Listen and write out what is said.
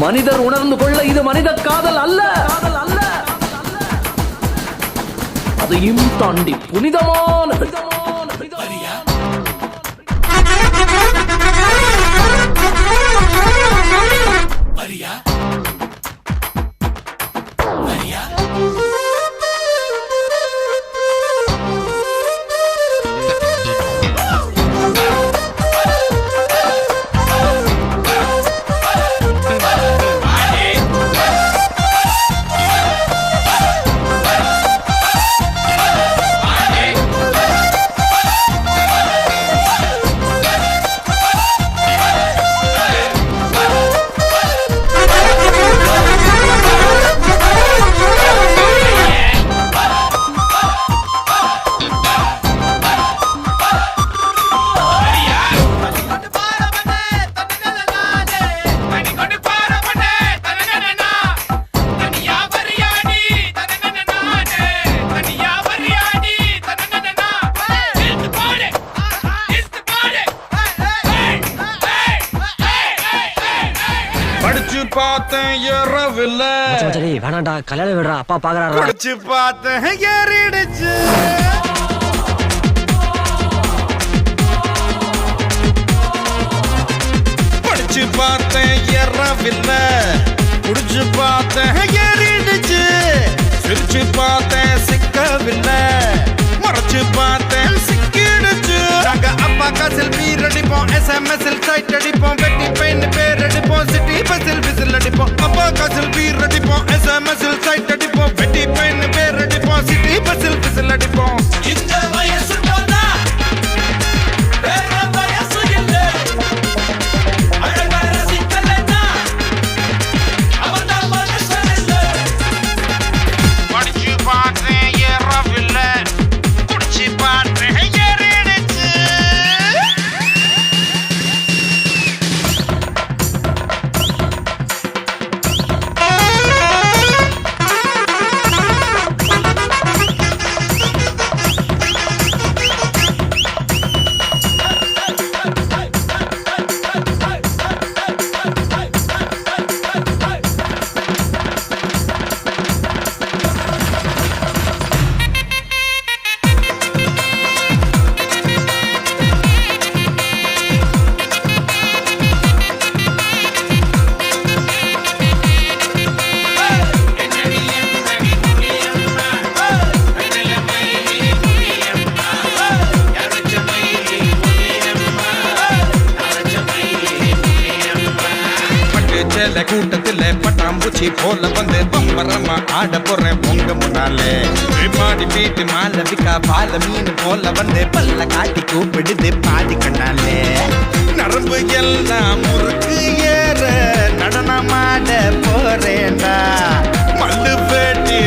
மனிதர் உணர்ந்து கொள்ள இது மனித காதல் அல்ல, அதையும் தாண்டி புனிதமானது. வேணாண்டா, கல்யாணம் விடுறா, அப்பா பாக்குறாரு. படிச்சு பார்த்தேன் ஏறிடுச்சு. படிச்சு பார்த்தேன் ஏறவில்லை, குடிச்சு பார்த்தேன் ஏறிடுச்சு. சிரிச்சு பார்த்தேன் சிக்கவில்லை, மறைச்சு பார்த்தேன் சிக்கிடுச்சு. நாங்க அப்பா செல்ஃபி அடிப்போம், SMS சைட் அடிப்போம், வெட்டி பெயின் பேர் அடிப்போம், சிட்டி பஸ்ஸில் விசில் அடிப்போம். அப்பா செல்ஃபி அடிப்போம், SMS சைட் அடிப்போம், வெட்டி பெயின் பேர் அடிப்போம், சிட்டி பஸ்ஸில் விசில் அடிப்போம். இந்த வயசு போனா வேற வயசு இல்லை, அழகா ரசிக்கலன்னா அவதான் மனுஷன் இல்லை. படிச்சு பார்த்தேன் ஏறவில்லை, குடிச்சு பார்த்தேன் ஏறிடுச்சு. கூட்டத்துல பட்டாம்பூச்சி போல வந்து பம்பரமா ஆட போறேன் பொங்க முன்னாலே. பாடி பீட்டு மாலவிக்கா பால மீன் போல வந்து பல்ல காட்டி கூப்பிடுது பாடி கண்ணாலே. நரம்பு எல்லாம் முறுக்கு ஏற நடனமாட போறேன்டா, மல்லு பேட்டி